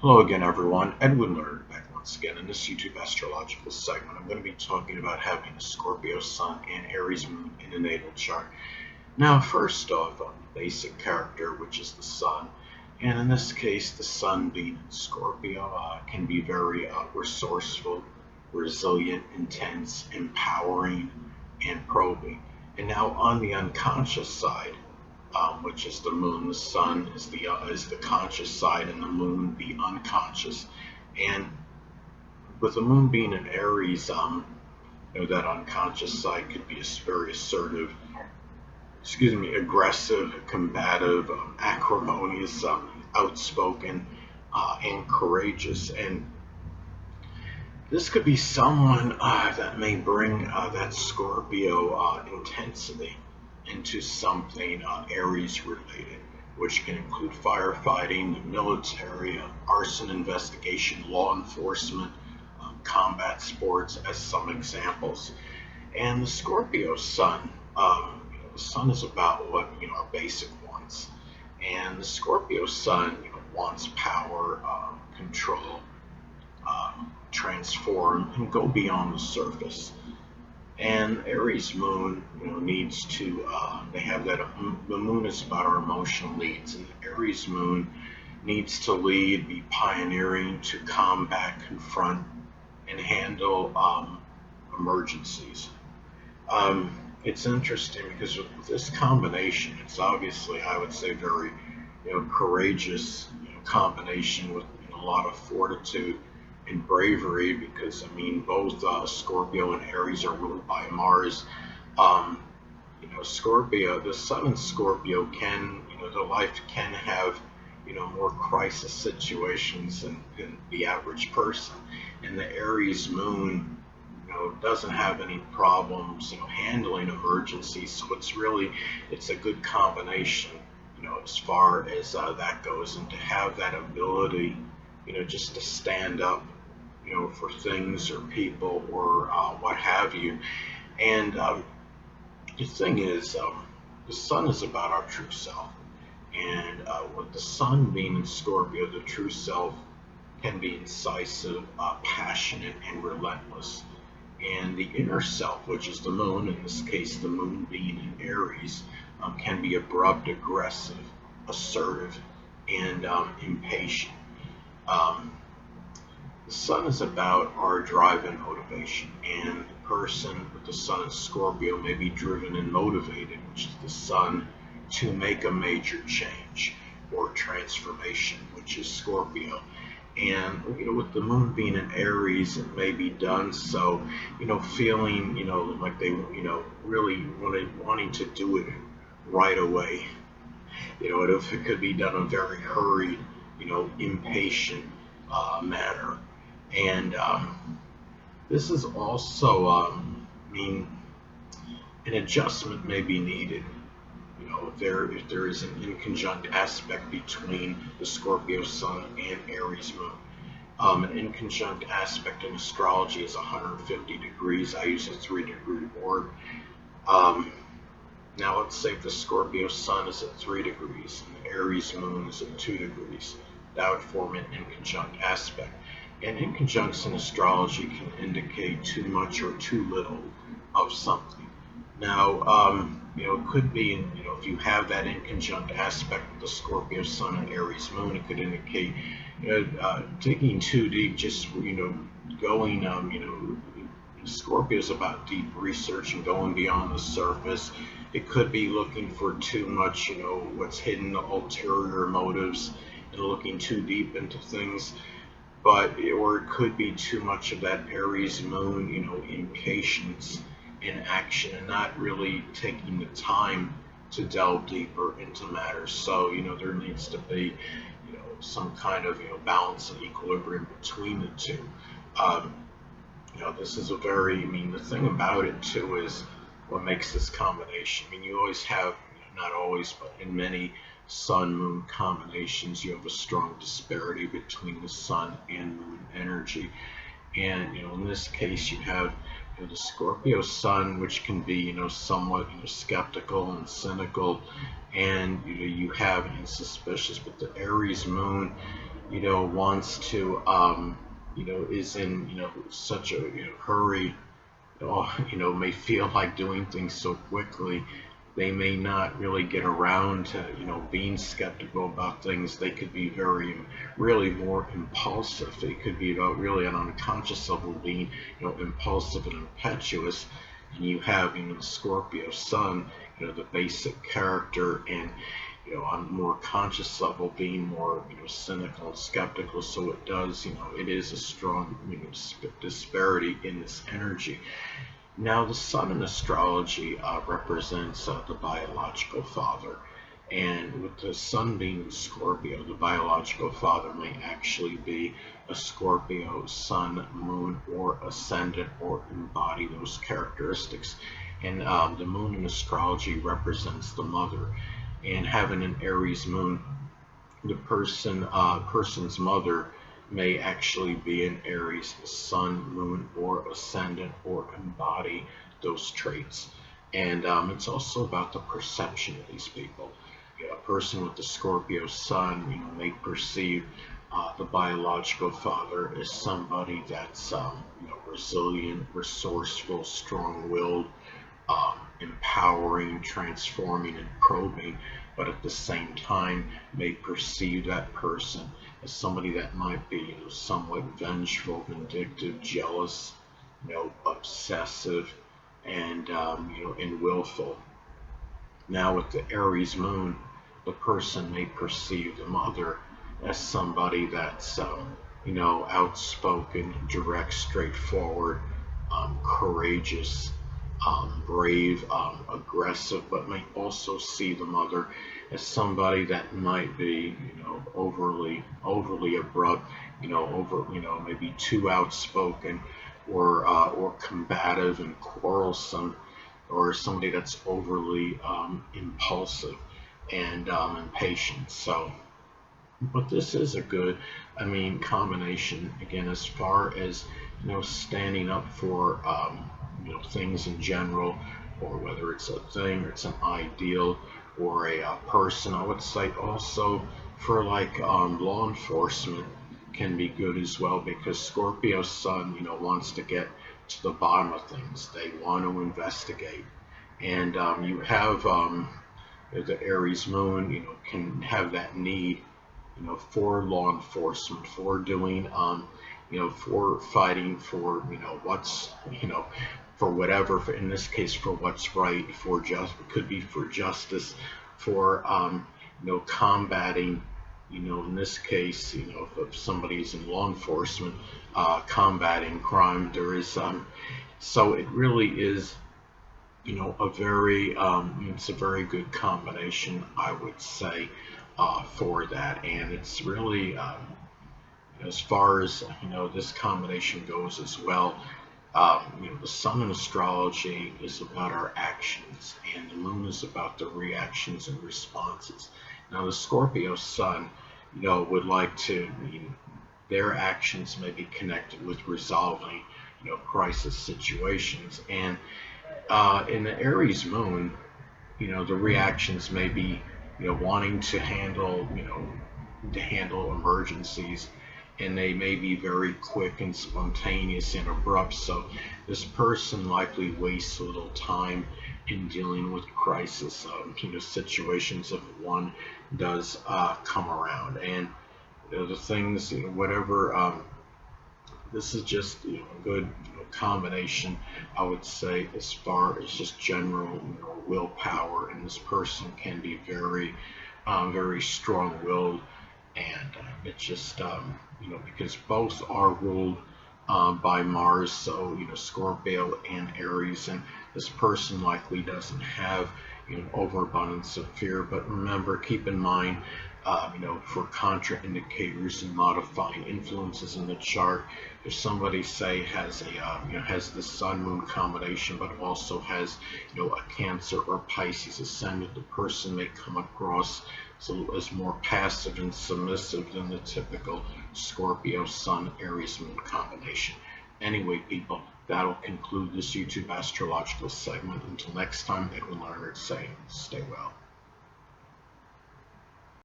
Hello again, everyone. Edwin Learnard back once again in this YouTube astrological segment. I'm going to be talking about having a Scorpio Sun and Aries Moon in a natal chart. Now, first off, on the basic character, which is the Sun, and in this case, the Sun being in Scorpio, can be very resourceful, resilient, intense, empowering, and probing. And now, on the unconscious side, which is the moon. The sun is the conscious side, and the moon the unconscious. And with the moon being in Aries, that unconscious side could be very assertive, aggressive, combative, acrimonious, outspoken, and courageous. And this could be someone that may bring that Scorpio intensity into something Aries related, which can include firefighting, the military, arson investigation, law enforcement, combat sports, as some examples. And the Scorpio Sun, the Sun is about what our basic wants, and the Scorpio Sun wants power, control, transform, and go beyond the surface. And Aries moon, needs to. They have that. The moon is about our emotional needs, and the Aries moon needs to lead, be pioneering, to combat, confront, and handle emergencies. It's interesting because with this combination, it's obviously, I would say, very, courageous, combination with a lot of fortitude and bravery. Because I mean, both Scorpio and Aries are ruled by Mars. Um, Scorpio, the Sun in Scorpio can, the life can have, more crisis situations than the average person. And the Aries moon, doesn't have any problems, handling emergencies. So it's a good combination, as far as that goes, and to have that ability, just to stand up, for things or people or what have you. And the thing is, the Sun is about our true self. And with the Sun being in Scorpio, the true self can be incisive, passionate, and relentless. And the inner self, which is the moon, in this case, the moon being in Aries, can be abrupt, aggressive, assertive, and impatient. Um, the Sun is about our drive and motivation, and the person with the Sun in Scorpio may be driven and motivated, which is the Sun, to make a major change or transformation, which is Scorpio. And with the moon being in Aries, it may be done so, feeling, like they, really wanting to do it right away. If it could be done in a very hurried, impatient manner. And this is also, I mean, an adjustment may be needed. If there is an inconjunct aspect between the Scorpio Sun and Aries Moon. An inconjunct aspect in astrology is 150 degrees. I use a 3-degree orb. Um, Now, let's say if the Scorpio Sun is at 3 degrees and the Aries Moon is at 2 degrees, that would form an inconjunct aspect. And inconjuncts in astrology can indicate too much or too little of something. Now, it could be, if you have that inconjunct aspect with the Scorpio Sun and Aries Moon, it could indicate, digging too deep, just, going, Scorpio is about deep research and going beyond the surface. It could be looking for too much, what's hidden, ulterior motives, and looking too deep into things. Or it could be too much of that Aries moon, impatience in action, and not really taking the time to delve deeper into matters. So, there needs to be, some kind of, balance and equilibrium between the two. Um, this is the thing about it too is what makes this combination. I mean, you always have, not always, but in many sun moon combinations, you have a strong disparity between the sun and moon energy. And, in this case, you have, the Scorpio sun, which can be, somewhat, skeptical and cynical, and, you have, and suspicious, but the Aries moon, wants to, is in, such a, hurry, or, may feel like doing things so quickly, they may not really get around to, being skeptical about things. They could be really more impulsive. They could be about really an unconscious level being, impulsive and impetuous. And you have, the Scorpio sun, the basic character, and, on a more conscious level being more, cynical and skeptical. So it does, it is a strong, disparity in this energy. Now, the sun in astrology represents the biological father. And with the sun being in Scorpio, the biological father may actually be a Scorpio sun, moon, or ascendant, or embody those characteristics. And the moon in astrology represents the mother. And having an Aries moon, the person's mother may actually be an Aries sun, moon, or ascendant, or embody those traits. And it's also about the perception of these people. A person with the Scorpio sun, may perceive the biological father as somebody that's, resilient, resourceful, strong-willed, empowering, transforming, and probing, but at the same time may perceive that person as somebody that might be, somewhat vengeful, vindictive, jealous, obsessive, and and willful. Now, with the Aries moon, the person may perceive the mother as somebody that's, outspoken, direct, straightforward, courageous, brave, aggressive, but may also see the mother as somebody that might be, overly abrupt, maybe too outspoken, or combative and quarrelsome, or somebody that's overly impulsive and impatient. So, but this is a good, combination, again, as far as, standing up for, things in general, or whether it's a thing, or it's an ideal, or a person. I would say also for like law enforcement can be good as well, because Scorpio sun, wants to get to the bottom of things. They want to investigate. And you have the Aries moon, can have that need, for law enforcement, for doing, for fighting for, what's, for whatever, in this case, for what's right, could be for justice, for, combating, in this case, if somebody's in law enforcement, combating crime. There is, so it really is, it's a very good combination, I would say, for that. And it's really, as far as, this combination goes as well, the sun in astrology is about our actions, and the moon is about the reactions and responses. Now, the Scorpio sun, would like to, their actions may be connected with resolving, crisis situations. And in the Aries moon, the reactions may be, wanting to handle, emergencies, and they may be very quick and spontaneous and abrupt. So this person likely wastes a little time in dealing with crisis, situations if one does come around. And the things, whatever, this is just, a good, combination, I would say, as far as just general, willpower. And this person can be very, very strong-willed, and it's just, because both are ruled by Mars, so, Scorpio and Aries, and this person likely doesn't have, overabundance of fear. But remember, keep in mind, for contraindicators and modifying influences in the chart, if somebody, say, has a has the Sun Moon combination, but also has, a Cancer or Pisces ascendant, the person may come across as more passive and submissive than the typical Scorpio Sun Aries Moon combination. Anyway, people, that'll conclude this YouTube astrological segment. Until next time, Edwin Learnard saying, stay well.